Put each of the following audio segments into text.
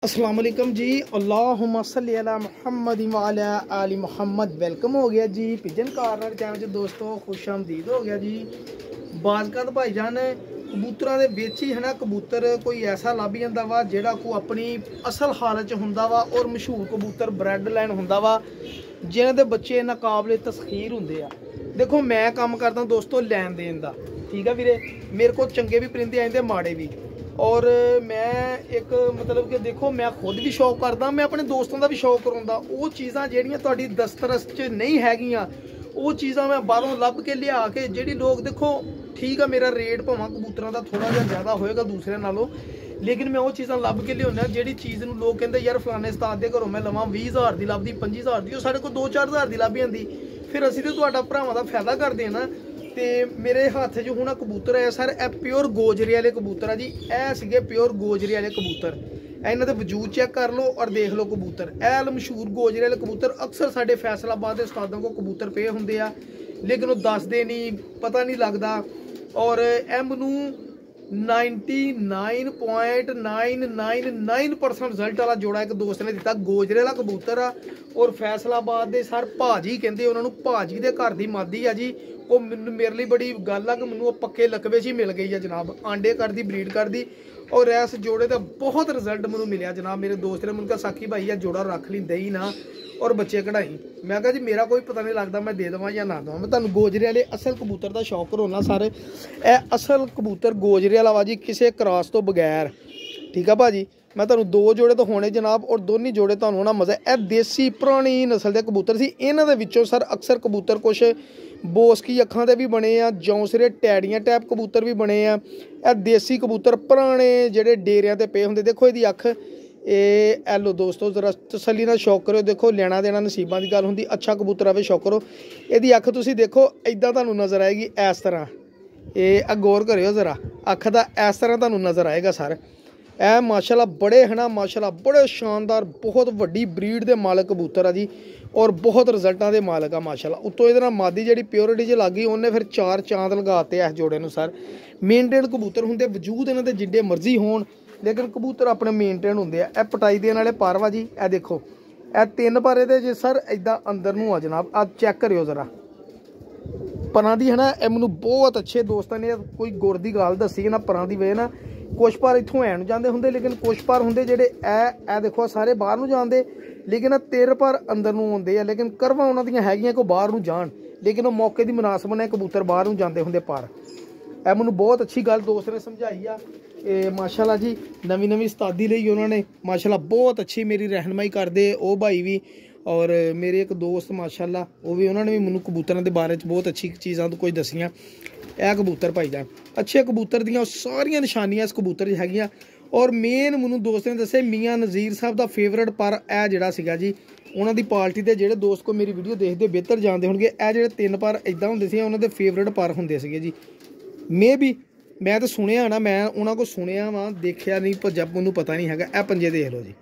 अस्सलाम वालेकुम जी। अल्लाहुम्मा सल्ली अला मुहम्मद व अला आलि मुहम्मद। वेलकम हो गया जी पिजन कार्नर चैनल च दोस्तों, खुश आमदीद हो गया जी। बाज़ भाईजान कबूतरां दे विच ही है ना, कबूतर कोई ऐसा लभ जांदा वा जिहड़ा को अपनी असल हालत च हुंदा वा और मशहूर कबूतर ब्रैड लाइन हुंदा वा जिन्हां दे बच्चे नाकाबिले तस्खीर हुंदे आ। देखो मैं काम करदा दोस्तों लैन देन दा, ठीक है वीरे। मेरे को चंगे भी परिंदे आंदे माड़े भी, और मैं एक मतलब कि देखो मैं खुद भी शौक करदा, मैं अपने दोस्तों का भी शौक कराउंदा। वो चीज़ां जेहड़ियां तुहाडी दस्तरस च नहीं हैगियां, वो चीज़ां मैं बाहरों लभ के लिया के जेहड़ी लोग देखो ठीक है, मेरा रेट भावें कबूतरां दा थोड़ा जिहा ज़्यादा होएगा दूसरे नालों, लेकिन मैं वो चीज़ां लभ के लियाउंदा जेहड़ी चीज़ नूं लोग कहंदे यार फलाने उस्ताद दे घरों मैं लवां 20,000 दी लभदी 25,000 दी, वो साढ़े कोल 2-4 हज़ार दी लभ जांदी। फिर असीं ते तुहाडा भरावां दा फायदा करदे ना। तो मेरे हत्थ च हुण कबूतर है सर, ए प्योर गोजरे वाले कबूतर है जी। ए सीगे प्योर गोजरे वाले कबूतर, इन्हां दे वजूद चेक कर लो और देख लो कबूतर। ए मशहूर गोजरे वाले कबूतर अक्सर साडे फैसलाबाद के उस्तादों को कबूतर पे हुंदे आ, लेकिन वो दसदे नहीं, पता नहीं लगता। और ए मैनू 99.999% रिजल्ट वाला जोड़ा एक दोस्त ने दिता। गोजरे वाला कबूतर आ और फैसलाबाद के सर भाजी कहते उन्होंने, भाजी के घर की मादी आ जी। वो मेरे लिए बड़ी गल है कि मैनू पक्के लकवे च ही मिल गई है जनाब, आंडे करती ब्रीड करती। और इस जोड़े का बहुत रिजल्ट मैनू मिले जनाब। मेरे दोस्त ने मैंने कहा साकी भाई यह जोड़ा रख ली दही ना और बच्चे कढ़ाई। मैं कहा जी मेरा कोई पता नहीं लगता मैं दे देवां या ना देवां। मैं तुहानूं गोजरे वाले असल कबूतर का शौक कराउणा सारे। ए असल कबूतर गोजरे वाला वा जी, किसी क्रॉस तो बगैर, ठीक है भाजी। मैं तुहानूं दो जोड़े तो होने जनाब, और दोनों जोड़े तुहानूं होना मज़ा। ए देसी पुरानी नस्ल के कबूतर सी। इन्हां दे विच्चों सर अक्सर कबूतर कुछ बोसकी अखां दे भी बने आ, जौंसरे टैडियां टाइप कबूतर भी बने आ। ए देसी कबूतर पुराने जेहड़े डेरियां ते पे हुंदे। देखो इहदी अख ए लो दोस्तों, जरा तसल्ली नाल शौक करो। देखो लेना देना नसीबां दी गल हुंदी, अच्छा कबूतर आवे शौक करो। इहदी अख तुसीं देखो इदां तुहानूं नज़र आएगी इस तरह। ये गौर करियो जरा, अख दा इस तरह तुहानूं नज़र आएगा सर। ए माशाल्लाह बड़े है ना, माशाल्लाह बड़े शानदार बहुत वड्डी ब्रीड के मालक कबूतर आ जी, और बहुत रिजल्टां दे मालक आ माशाल्लाह। उत्तों इहदे नाल मादी जिहड़ी प्योरिटी च लग गई, उन्हें फिर 4 चांद लगाते इस जोड़े नूं सर। मेनटेन कबूतर हुंदे, वजूद इन्हां दे जिड्डे मर्जी होण, लेकिन कबूतर अपने मेनटेन हुंदे आ। ए पटाई देण वाले पर वा जी। ए देखो ए 3 पर इहदे जे सर इदां अंदर नूं आ जनाब। आ चैक करियो जरा परां दी है ना। ए मैनूं बहुत अच्छे दोस्तां ने कोई गुर दी गल दस्सी ना, परां दी वजह ना कुछ पर इत्थों ऐन जाते होंगे, लेकिन कुछ पर होंगे जेडे ए देखो सारे बाहर नूं जाते, लेकिन तिर पर अंदर नूं आउंदे आ। लेकिन करवा उन्हां दियां हैगियां कोई बाहर नूं जाण, लेकिन वो मौके की मुनासबत ने कबूतर बाहर नूं जाते होंगे पर। ए मैनूं बहुत अच्छी गल दोस्त ने समझाई आ। माशाल्लाह जी नवीं नवीं उस्तादी लई उन्होंने माशाल्लाह बहुत अच्छी मेरी रहनमाई करते ओ भाई भी। और मेरे एक दोस्त माशाल्लाह वो भी, उन्होंने भी मैनूं कबूतरां दे बारे च बहुत अच्छी चीज़ां कुछ दसियां। यह कबूतर भाईजान अच्छे कबूतर दियां सारियां निशानियां इस कबूतर च हैगियां। और मेन मैनूं दोस्त ने दस्से मियाँ नज़ीर साहब का फेवरेट पर ए जिहड़ा सीगा जी, उन्होंने पार्टी के जेहड़े दोस्त को मेरी वीडियो देखते बेहतर जानते होंगे। ए जिहड़े 3 पर इदां हुंदे सी, उन्होंने फेवरेट पर हुंदे सीगे जी। मैं तो सुनिया ना, मैं उन्होंने को सुनिया वा, देखिया नहीं, पर जब मैनूं पता नहीं हैगा। ए पंजे देख लो जी,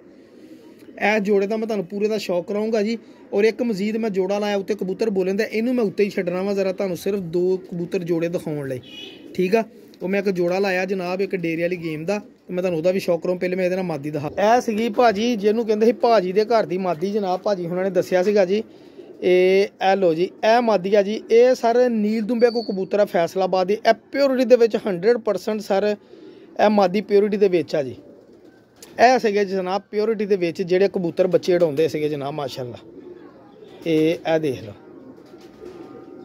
ए जोड़े का मैं तुहानूं पूरे का शौक कराऊंगा जी। और एक मजीद मैं जोड़ा लाया उत्ते कबूतर बोले तो इनू मैं उत्ते ही छड्डना वा जरा तुहानूं सिर्फ 2 कबूतर जोड़े दिखाउण लई, ठीक है। वो मैं एक जोड़ा लाया जनाब एक डेरे वाली गेम का, तो मैं तुहानूं उहदा भी शौक कराऊं। पहले मैं इहदे नाल मादी दिखा। ए सीगी भाजी जिहनूं कहंदे सी भाजी दे घर दी मादी जनाब, भाजी हुणां ने दस्सिया सीगा जी। ए लो जी ए मादी आ जी। ए सर नील दुंबे को कबूतर है फैसलाबाद दी। ए प्योरिटी दे विच 100% सर ए मादी प्योरिटी दे विच आ जी। ए सीगे जनाब प्योरिटी दे विच जेहड़े कबूतर बच्चे उड़ाउंदे सीगे जनाब माशाल्लाह। ए देख लो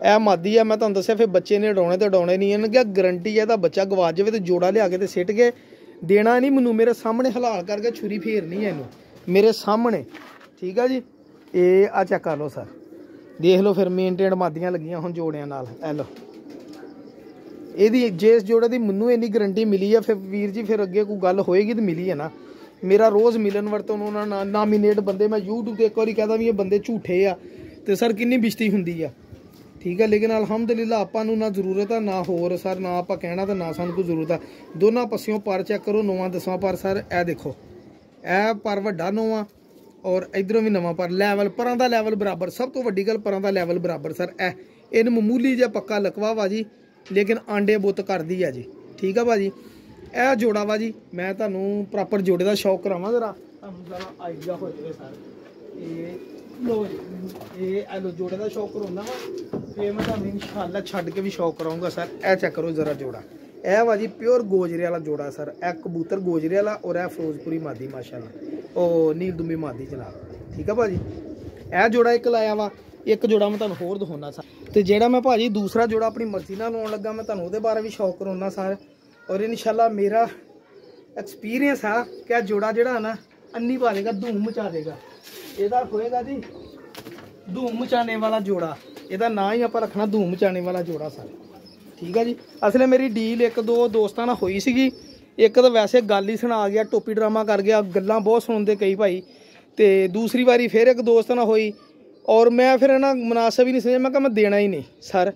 ए मादी है। मैं तुहानूं दस्सिया फिर बच्चे ने उड़ाउणे तो उड़ाउणे नहीं, इन्हें क्या गारंटी है, बच्चा गवाच जाए तो जोड़ा लिया के सिट के देना नहीं मैनूं, मेरे सामने हलाल करके छुरी फेरनी है इनू मेरे सामने, ठीक है जी। ये आ चेक कर लो सर, देख लो फिर मेनटेन मादियां लगियां हुण जोड़ियां नाल। ए लो यदि जिस जोड़े की मैनूं इन्नी गारंटी मिली है, फिर वीर जी फिर अगे कोई गल होएगी तो मिली है ना। मेरा रोज़ मिलन वर्तन उन्होंने नामीनेट बंदे, मैं यूट्यूब पर एक बार कहता भी ये बंदे झूठे आ, तो सर किन्नी बिश्ती हुंदी आ, ठीक है। लेकिन अलहमदुलिल्लाह आपां नूं ना जरूरत है ना होर सर, ना आपां कहना तो ना सानूं कोई जरूरत है। दोनों पासियों पर चेक करो, 9-10वां पर सर। ए देखो ए पर वड्डा 9वां, और इधरों भी 9वां पर। लैवल परां दा लैवल बराबर, सब तो वड्डी गल परां दा लैवल बराबर सर। इन मामूली जिहा पक्का लकवा वा जी, लेकिन आंडे बुत करदी है जी, ठीक है भाजी। ए जोड़ा वा जी, मैं तुहानूं प्रॉपर जोड़े का शौक करावां जरा। ਤੁਹਾਨੂੰ ਜ਼ਰਾ ਆਈਡੀਆ ਹੋ ਜਾਵੇ ਸਰ। ਇਹ ਲੋ ਇਹ ਲੋ ਜੋੜੇ ਦਾ ਸ਼ੌਕ ਕਰਾਉਂਦਾ ਵਾ, ਫਿਰ ਮੈਂ ਤੁਹਾਨੂੰ ਇਨਸ਼ਾਅੱਲਾ ਛੱਡ ਕੇ ਵੀ ਸ਼ੌਕ ਕਰਾਉਂਗਾ ਸਰ। ਇਹ ਚੈੱਕ ਕਰੋ ਜ਼ਰਾ ਜੋੜਾ, ਇਹ ਵਾ ਜੀ ਪਿਓਰ ਗੋਜਰੇ ਵਾਲਾ ਜੋੜਾ ਸਰ। ਇਹ ਕਬੂਤਰ ਗੋਜਰੇ ਵਾਲਾ ਔਰ ਇਹ ਫਿਰੋਜ਼ਪੁਰੀ ਮਾਦੀ ਮਾਸ਼ਾਅੱਲਾ, ਉਹ ਨੀਲ ਦੁੰਬੀ ਮਾਦੀ ਜਨਾਬ। ਠੀਕ ਆ ਭਾਜੀ, ਇਹ ਜੋੜਾ ਇੱਕ ਲਾਇਆ ਵਾ। ਇੱਕ ਜੋੜਾ ਮੈਂ ਤੁਹਾਨੂੰ ਹੋਰ ਦਿਖਾਉਣਾ ਸਰ, ਤੇ ਜਿਹੜਾ ਮੈਂ ਭਾਜੀ ਦੂਸਰਾ ਜੋੜਾ ਆਪਣੀ ਮਰਜ਼ੀ ਨਾਲ ਲਾਉਣ ਲੱਗਾ, ਮੈਂ ਤੁਹਾਨੂੰ ਉਹਦੇ ਬਾਰੇ ਵੀ ਸ਼ੌਕ ਕਰਾਉਣਾ ਸਰ। ਔਰ ਇਨਸ਼ਾਅੱਲਾ ਮੇਰਾ ਐਕਸਪੀਰੀਅੰਸ ਆ ਕਿ ਇਹ ਜੋੜਾ ਜਿਹੜਾ ਨਾ ਅੰਨੀ ਪਾ ਦੇਗਾ, ਧੂਮ ਮਚਾ ਦੇਗਾ। ਇਹਦਾ ਹੋਏਗਾ ਜੀ ਧੂਮ ਮਚਾਣੇ ਵਾਲਾ ਜੋੜਾ, ਇਹਦਾ ਨਾਂ ਹੀ ਆਪਾਂ ਰੱਖਣਾ ਧੂਮ ਮਚਾਣੇ ਵਾਲਾ ਜੋੜਾ ਸਰ। ਠੀਕ ਆ ਜੀ, ਅਸਲੇ ਮੇਰੀ ਡੀਲ ਇੱਕ ਦੋ ਦੋਸਤਾਂ ਨਾਲ ਹੋਈ ਸੀਗੀ। ਇੱਕ ਤਾਂ ਵੈਸੇ ਗੱਲ ਹੀ ਸੁਣਾ ਗਿਆ, ਟੋਪੀ ਡਰਾਮਾ ਕਰ ਗਿਆ, ਗੱਲਾਂ ਬਹੁਤ ਸੁਣਦੇ ਕਈ ਭਾਈ। ਤੇ ਦੂਸਰੀ ਵਾਰੀ ਫਿਰ ਇੱਕ ਦੋਸਤ ਨਾਲ ਹੋਈ ਔਰ ਮੈਂ ਫਿਰ ਨਾ ਮੁਨਾਸਬ ਹੀ ਨਹੀਂ ਸਮਝਿਆ, ਮੈਂ ਕਿਹਾ ਮੈਂ ਦੇਣਾ ਹੀ ਨਹੀਂ ਸਰ।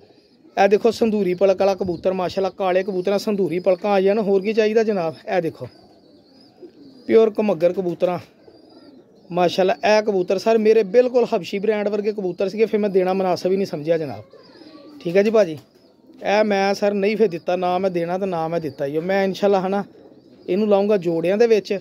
ਇਹ ਦੇਖੋ ਸੰਧੂਰੀ ਪਲਕ ਵਾਲਾ ਕਬੂਤਰ ਮਾਸ਼ਾਅੱਲਾ, ਕਾਲੇ ਕਬੂਤਰਾਂ ਸੰਧੂਰੀ ਪਲਕਾਂ ਆ ਜਾਣ, ਹੋਰ ਕੀ ਚਾਹੀਦਾ ਜਨਾਬ। ਇਹ ਦੇਖੋ ਪਿਓਰ ਘਮੱਗਰ ਕਬੂਤਰਾਂ ਮਾਸ਼ਾਅੱਲਾ। ਇਹ ਕਬੂਤਰ ਸਰ ਮੇਰੇ ਬਿਲਕੁਲ ਹਬਸ਼ੀ ਬ੍ਰਾਂਡ ਵਰਗੇ ਕਬੂਤਰ ਸੀਗੇ, ਫਿਰ ਮੈਂ ਦੇਣਾ ਮੁਨਾਸਬ ਹੀ ਨਹੀਂ ਸਮਝਿਆ ਜਨਾਬ। ਠੀਕ ਹੈ ਜੀ ਭਾਜੀ, ਇਹ ਮੈਂ ਸਰ ਨਹੀਂ ਫਿਰ ਦਿੱਤਾ, ਨਾ ਮੈਂ ਦੇਣਾ ਤੇ ਨਾ ਮੈਂ ਦਿੱਤਾ ਹੀ। ਮੈਂ ਇਨਸ਼ਾਅੱਲਾ ਹੈ ਨਾ ਇਹਨੂੰ ਲਾਉਂਗਾ ਜੋੜਿਆਂ ਦੇ ਵਿੱਚ।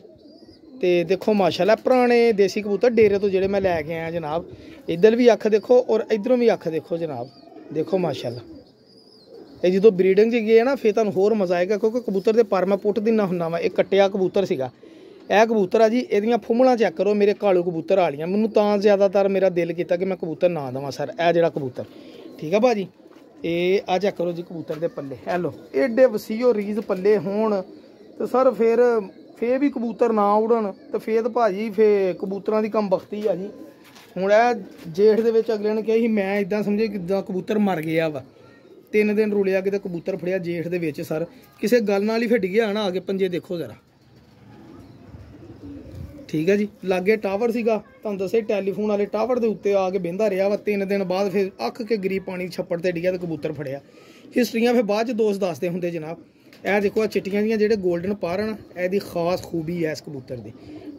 ਤੇ ਦੇਖੋ ਮਾਸ਼ਾਅੱਲਾ ਪੁਰਾਣੇ ਦੇਸੀ ਕਬੂਤਰ ਡੇਰੇ ਤੋਂ ਜਿਹੜੇ ਮੈਂ ਲੈ ਕੇ ਆਇਆ ਜਨਾਬ। ਇੱਧਰ ਵੀ ਅੱਖ ਦੇਖੋ ਔਰ ਇੱਧਰੋਂ ਵੀ ਅੱਖ ਦੇਖੋ ਜਨਾਬ, ਦੇਖੋ ਮਾਸ਼ਾਅੱਲਾ। ਇਹ ਜਦੋਂ ਬਰੀਡਿੰਗ 'ਚ ਗਏ ਨਾ ਫਿਰ ਤੁਹਾਨੂੰ ਹੋਰ ਮਜ਼ਾ ਆਏਗਾ, ਕਿਉਂਕਿ ਕਬੂਤਰ ਦੇ ਪਰ ਮੈਂ ਪੁੱਟ ਦਿੰਦਾ ਹੁੰਦਾ ਵਾ। ਇਹ ਕੱਟਿਆ ਕਬੂਤਰ ਸੀਗਾ, ਇਹ ਕਬੂਤਰ ਆ ਜੀ। ਇਹਦੀਆਂ ਫੁੰਮਲਾਂ ਚੈੱਕ ਕਰੋ ਮੇਰੇ ਕਾਲੂ ਕਬੂਤਰ ਵਾਲੀਆਂ। ਮੈਨੂੰ ਤਾਂ ਜ਼ਿਆਦਾਤਰ ਮੇਰਾ ਦਿਲ ਕੀਤਾ ਕਿ ਮੈਂ ਕਬੂਤਰ ਨਾ ਦੇਵਾਂ ਸਰ। ਇਹ ਜਿਹੜਾ ਕਬੂਤਰ ਠੀਕ ਆ ਭਾਜੀ, ਇਹ ਆ ਚੈੱਕ ਕਰੋ ਜੀ ਕਬੂਤਰ ਦੇ ਪੱਲੇ। ਇਹ ਲੋ ਏਡੇ ਵਸੀਓ ਰੀਜ਼ ਪੱਲੇ ਹੋਣ ਤੇ ਸਰ ਫਿਰ ਵੀ ਕਬੂਤਰ ਨਾ ਉੜਨ ਤੇ ਫਿਰ ਭਾਜੀ ਫਿਰ ਕਬੂਤਰਾਂ ਦੀ ਕੰਬਖਤੀ ਆ ਜੀ। ਹੁਣ ਇਹ ਜੇਠ ਦੇ ਵਿੱਚ ਅਗਲੇ ਨੇ ਕਿਹਾ ਸੀ, ਮੈਂ ਇਦਾਂ ਸਮਝੇ ਕਿਦਾਂ ਕਬੂਤਰ ਮਰ ਗਿਆ ਵਾ। 3 ਦਿਨ ਰੁਲਿਆ ਕਿਤੇ ਕਬੂਤਰ ਫੜਿਆ ਜੇਠ ਦੇ ਵਿੱਚ ਸਰ, ਕਿਸੇ ਗੱਲ ਨਾਲ ਹੀ ਫਿੱਟ ਗਿਆ ਨਾ। ਆ ਕੇ ਪੰਜੇ ਦੇਖੋ ਜ਼ਰਾ। ਠੀਕ ਹੈ ਜੀ, ਲਾਗੇ ਟਾਵਰ ਸੀਗਾ, ਤੁਹਾਨੂੰ ਦੱਸਿਆ ਟੈਲੀਫੋਨ ਵਾਲੇ ਟਾਵਰ ਦੇ ਉੱਤੇ ਆ ਕੇ ਬਹਿੰਦਾ ਰਿਹਾ ਵਾ। 3 ਦਿਨ ਬਾਅਦ ਫਿਰ ਅੱਖ ਕੇ ਗਰੀਬ ਪਾਣੀ ਛੱਪੜ ਤੇ ਡਿੱਗਿਆ ਤੇ ਕਬੂਤਰ ਫੜਿਆ। ਹਿਸਟਰੀਆਂ ਫਿਰ ਬਾਅਦ 'ਚ ਦੋਸਤ ਦੱਸਦੇ ਹੁੰਦੇ ਜਨਾਬ। ਇਹ ਦੇਖੋ ਆ ਚਿੱਟੀਆਂ ਦੀਆਂ ਜਿਹੜੇ ਗੋਲਡਨ ਪਾਰਨ, ਇਹਦੀ ਖਾਸ ਖੂਬੀ ਹੈ ਇਸ ਕਬੂਤਰ ਦੀ।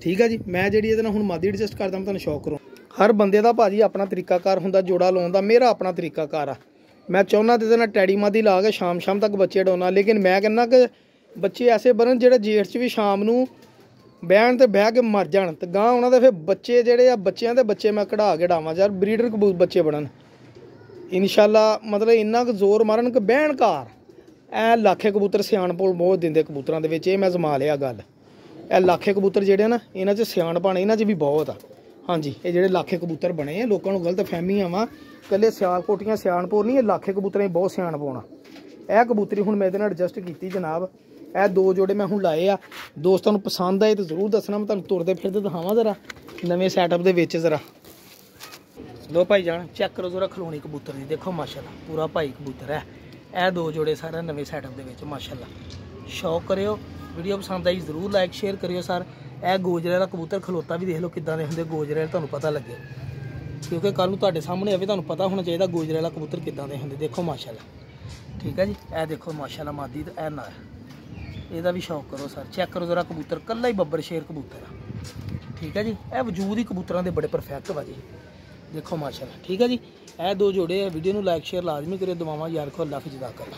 ਠੀਕ ਹੈ ਜੀ, ਮੈਂ ਜਿਹੜੀ ਇਹਦੇ ਨਾਲ ਹੁਣ ਮਾਦੀ ਐਡਜਸਟ ਕਰਦਾ, ਮੈਂ ਤੁਹਾਨੂੰ ਸ਼ੌਕ ਕਰੂੰ। ਹਰ ਬੰਦੇ ਦਾ ਭਾਜੀ ਆਪਣਾ ਤਰੀਕਾਕਾਰ ਹੁੰਦਾ ਜੋੜਾ ਲਾਉਣ ਦਾ, ਮੇਰਾ ਆਪਣਾ ਤਰੀਕਾਕਾਰ ਆ। ਮੈਂ ਚਾਹੁੰਦਾ ਤੇ ਇਹਦੇ ਨਾਲ ਟੈਡੀ ਮਾਦੀ ਲਾ ਕੇ ਸ਼ਾਮ ਤੱਕ ਬੱਚੇ ਡਾਉਣਾ, ਲੇਕਿਨ ਮੈਂ ਕਹਿੰਦਾ ਕਿ ਬੱਚੇ ਐਸੇ ਬਣਨ ਜਿਹੜੇ ਜੇਠ 'ਚ ਵੀ ਸ਼ਾਮ ਨੂੰ ਬਹਿਣ ਤੇ ਬਹਿ ਕੇ ਮਰ ਜਾਣ, ਤੇ ਗਾਂ ਉਹਨਾਂ ਦੇ ਫਿਰ ਬੱਚੇ ਜਿਹੜੇ ਆ ਬੱਚਿਆਂ ਦੇ ਬੱਚੇ ਮੈਂ ਕਢਾ ਕੇ ਡਾਵਾਂ ਯਾਰ, ਬਰੀਡਰ ਬੱਚੇ ਬਣਨ ਇਨਸ਼ਾਅੱਲਾ। ਮਤਲਬ ਇੰਨਾ ਕੁ ਜ਼ੋਰ ਮਾਰਨ ਕਿ ਬਹਿਣ ਘਰ। ਇਹ ਲਾਖੇ ਕਬੂਤਰ ਸਿਆਣਪੁਰ ਬਹੁਤ ਦਿੰਦੇ ਕਬੂਤਰਾਂ ਦੇ ਵਿੱਚ, ਇਹ ਮੈਂ ਜ਼ਮਾ ਲਿਆ ਗੱਲ। ਇਹ ਲਾਖੇ ਕਬੂਤਰ ਜਿਹੜੇ ਨਾ ਇਹਨਾਂ 'ਚ ਸਿਆਣਪਣ ਇਹਨਾਂ 'ਚ ਵੀ ਬਹੁਤ ਆ। ਹਾਂਜੀ, ਇਹ ਜਿਹੜੇ ਲਾਖੇ ਕਬੂਤਰ ਬਣੇ ਆ, ਲੋਕਾਂ ਨੂੰ ਗਲਤ ਫਹਿਮੀਆਂ ਵਾ, ਇਕੱਲੇ ਸਿਆਲਕੋਟੀਆਂ ਸਿਆਣਪੁਰ ਨਹੀਂ, ਇਹ ਲਾਖੇ ਕਬੂਤਰਾਂ 'ਚ ਬਹੁਤ ਸਿਆਣ ਪਾਉਣਾ। ਇਹ ਕਬੂਤਰੀ ਹੁਣ ਮੈਂ ਇਹਦੇ ਨਾਲ ਐਡਜਸਟ ਕੀਤੀ ਜਨਾਬ। ਇਹ 2 ਜੋੜੇ ਮੈਂ ਹੁਣ ਲਾਏ ਆ, ਦੋਸਤਾਂ ਨੂੰ ਪਸੰਦ ਆਏ ਤਾਂ ਜ਼ਰੂਰ ਦੱਸਣਾ। ਮੈਂ ਤੁਹਾਨੂੰ ਤੁਰਦੇ ਫਿਰਦੇ ਦਿਖਾਵਾਂ ਜ਼ਰਾ ਨਵੇਂ ਸੈਟਅਪ ਦੇ ਵਿੱਚ ਜ਼ਰਾ। ਲੋ ਭਾਈ ਜਾਨ ਚੈੱਕ ਕਰੋ ਜ਼ਰਾ ਖਲੋਣੀ ਕਬੂਤਰ ਦੀ, ਦੇਖੋ ਮਾਸ਼ਾਅੱਲਾ ਪੂਰਾ ਭਾਈ ਕਬੂਤਰ ਹੈ। ਇਹ 2 ਜੋੜੇ ਸਾਰਾ ਨਵੇਂ ਸੈਟਅਪ ਦੇ ਵਿੱਚ ਮਾਸ਼ਾਅੱਲਾ। ਸ਼ੌਕ ਕਰਿਓ, ਵੀਡੀਓ ਪਸੰਦ ਆਈ ਜ਼ਰੂਰ ਲਾਈਕ ਸ਼ੇਅਰ ਕਰਿਓ ਸਰ। ਇਹ ਗੋਜਰੇ ਵਾਲਾ ਕਬੂਤਰ ਖਲੋਤਾ ਵੀ ਦੇਖ ਲਓ ਕਿੱਦਾਂ ਦੇ ਹੁੰਦੇ ਗੋਜਰੇ ਵਾਲੇ, ਤੁਹਾਨੂੰ ਪਤਾ ਲੱਗੇ, ਕਿਉਂਕਿ ਕੱਲ੍ਹ ਨੂੰ ਤੁਹਾਡੇ ਸਾਹਮਣੇ ਆਵੇ, ਤੁਹਾਨੂੰ ਪਤਾ ਹੋਣਾ ਚਾਹੀਦਾ ਗੋਜਰੇ ਵਾਲਾ ਕਬੂਤਰ ਕਿੱਦਾਂ ਦੇ ਹੁੰਦੇ। ਦੇਖੋ ਮਾਸ਼ਾਅੱਲਾ। ਠੀਕ ਹੈ ਜੀ, ਇਹ ਦੇਖੋ ਮਾਸ਼ਾਅੱਲਾ ਮਾਦੀ ਤੇ ਇਹ ਨਾ, ਇਹਦਾ ਵੀ ਸ਼ੌਕ ਕਰੋ ਸਰ। ਚੈੱਕ ਕਰੋ ਜ਼ਰਾ ਕਬੂਤਰ, ਕੱਲਾ ਹੀ ਬੱਬਰ ਸ਼ੇਰ ਕਬੂਤਰ ਆ। ਠੀਕ ਹੈ ਜੀ, ਇਹ ਵਜੂਦ ਹੀ ਕਬੂਤਰਾਂ ਦੇ ਬੜੇ ਪਰਫੈਕਟ ਵਾ ਜੀ, ਦੇਖੋ ਮਾਸ਼ਾਅੱਲਾ। ਠੀਕ ਹੈ ਜੀ, ਇਹ 2 ਜੋੜੇ ਆ। ਵੀਡੀਓ ਨੂੰ ਲਾਈਕ ਸ਼ੇਅਰ ਲਾਜ਼ਮੀ ਕਰਿਓ, ਦੁਆਵਾਂ ਯਾਰ ਕੋ ਅੱਲਾਹ ਹਾਫਿਜ਼ ਅਦਾ ਕਰਨਾ।